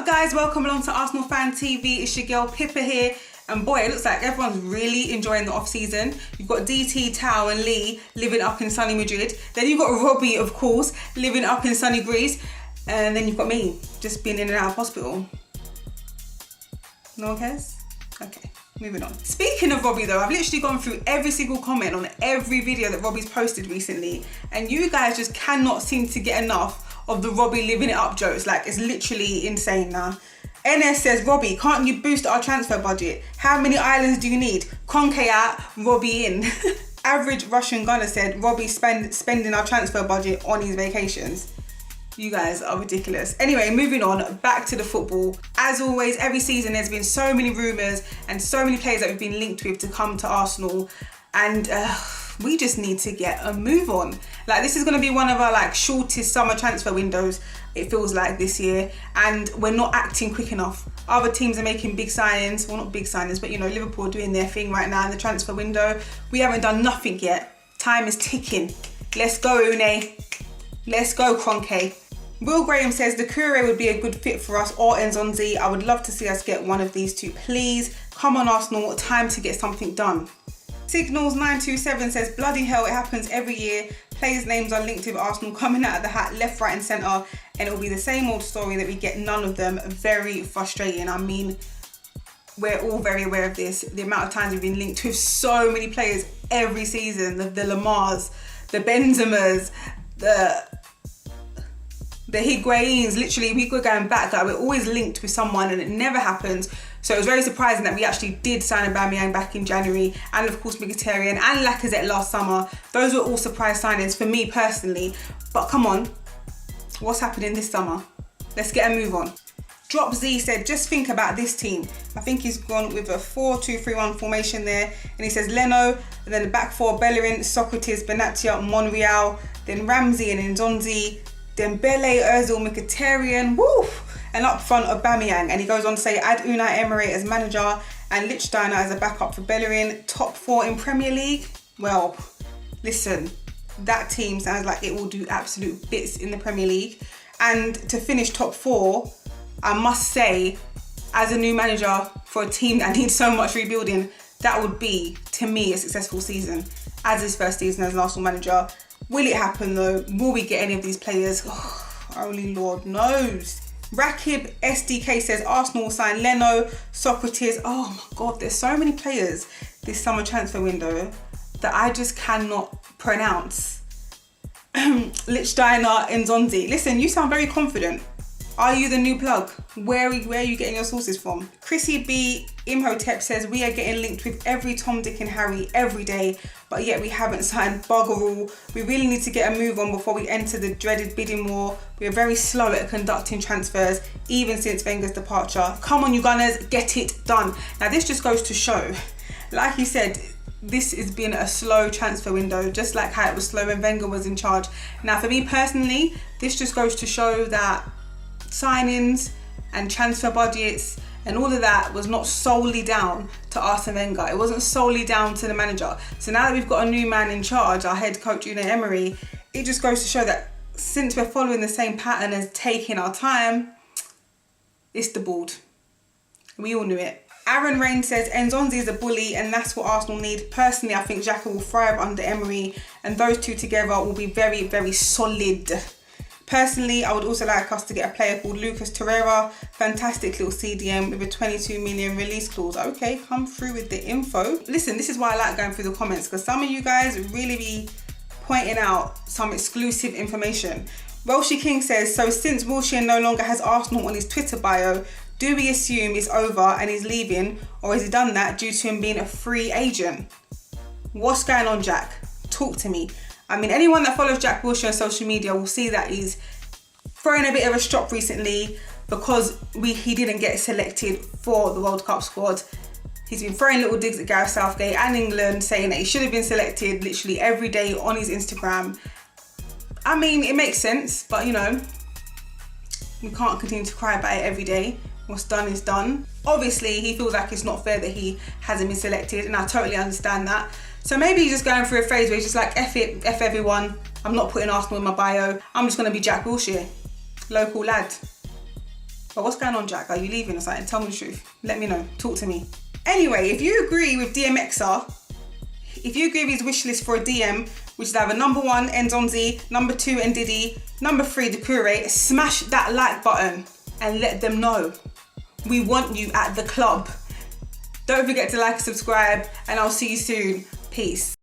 up guys, welcome along to ArsenalFanTV. It's your girl Pippa here, and boy, it looks like everyone's really enjoying the off season. You've got DT, Tao and Lee living up in sunny Madrid, then you've got Robbie, of course, living up in sunny Greece, and then you've got me just being in and out of hospital. No one cares? Okay, moving on. Speaking of Robbie though, I've literally gone through every single comment on every video that Robbie's posted recently, and you guys just cannot seem to get enough of the Robbie living it up jokes. Like, it's literally insane now. NS says, Robbie, can't you boost our transfer budget? How many islands do you need? Conke out, Robbie in. Average Russian gunner said, Robbie spending our transfer budget on his vacations. You guys are ridiculous. Anyway, moving on, back to the football. As always, every season there's been so many rumours and so many players that we've been linked with to come to Arsenal, and we just need to get a move on. Like, this is going to be one of our shortest summer transfer windows, it feels like, this year, and we're not acting quick enough. Other teams are making big signings, well, not big signings, but you know, Liverpool are doing their thing right now in the transfer window. We haven't done nothing yet. Time is ticking. Let's go, Une. Let's go, Cronke. Will Graham says the Courier would be a good fit for us, or Nzonzi. I would love to see us get one of these two, please. Come on, Arsenal, time to get something done. Signals927 says, bloody hell, it happens every year. Players' names are linked with Arsenal coming out of the hat, left, right and centre, and it will be the same old story that we get none of them. Very frustrating. I mean, we're all very aware of this. The amount of times we've been linked with so many players every season. The Lamars, the Benzemas, the Higuains. Literally, we were going back. We're always linked with someone and it never happens. So it was very surprising that we actually did sign Aubameyang back in January, and of course Mkhitaryan and Lacazette last summer. Those were all surprise signings for me personally. But come on, what's happening this summer? Let's get a move on. Drop Z said, just think about this team. I think he's gone with a 4-2-3-1 formation there. And he says Leno, and then the back four, Bellerin, Socrates, Benatia, Monreal, then Ramsey and Nzonzi, Dembele, Ozil, Mkhitaryan, woo! And up front, Aubameyang. And he goes on to say, add Unai Emery as manager and Lichtsteiner as a backup for Bellerin. Top four in Premier League? Well, listen, that team sounds like it will do absolute bits in the Premier League. And to finish top four, I must say, as a new manager for a team that needs so much rebuilding, that would be, to me, a successful season as his first season as an Arsenal manager. Will it happen though? Will we get any of these players? Oh, only Lord knows. Rakib SDK says Arsenal will sign Leno, Socrates. Oh my God, there's so many players this summer transfer window that I just cannot pronounce. Lichtsteiner, Nzonzi. Listen, you sound very confident. Are you the new plug? Where are you getting your sources from? Chrissy B Imhotep says we are getting linked with every Tom, Dick and Harry every day, but yet we haven't signed bugger all. We really need to get a move on before we enter the dreaded bidding war. We are very slow at conducting transfers, even since Wenger's departure. Come on, you Gunners, get it done. Now this just goes to show, like you said, this has been a slow transfer window, just like how it was slow when Wenger was in charge. Now for me personally, this just goes to show that signings and transfer budgets and all of that was not solely down to Arsene Wenger. It wasn't solely down to the manager. So now that we've got a new man in charge, our head coach Unai Emery, it just goes to show that since we're following the same pattern as taking our time, it's the board. We all knew it. Aaron Rain says Nzonzi is a bully and that's what Arsenal need. Personally, I think Xhaka will thrive under Emery and those two together will be very, very solid. Personally, I would also like us to get a player called Lucas Torreira. Fantastic little CDM with a 22 million release clause. Okay, come through with the info. Listen, this is why I like going through the comments, because some of you guys really be pointing out some exclusive information. Welshie King says, so since Wilshere no longer has Arsenal on his Twitter bio, do we assume it's over and he's leaving, or has he done that due to him being a free agent? What's going on, Jack? Talk to me. I mean, anyone that follows Jack Wilshere on social media will see that he's thrown a bit of a strop recently because he didn't get selected for the World Cup squad. He's been throwing little digs at Gareth Southgate and England, saying that he should have been selected literally every day on his Instagram. I mean, it makes sense, but you know, we can't continue to cry about it every day. What's done is done. Obviously, he feels like it's not fair that he hasn't been selected, and I totally understand that. So maybe he's just going through a phase where he's just like, F it, F everyone. I'm not putting Arsenal in my bio. I'm just going to be Jack Wilshere, local lad. But what's going on, Jack? Are you leaving or something? Tell me the truth. Let me know. Talk to me. Anyway, if you agree with DMXR, if you agree with his wish list for a DM, which is either number 1, ends on Z, number 2, and Diddy, number 3, the Kure, smash that like button and let them know. We want you at the club. Don't forget to like and subscribe, and I'll see you soon. Peace.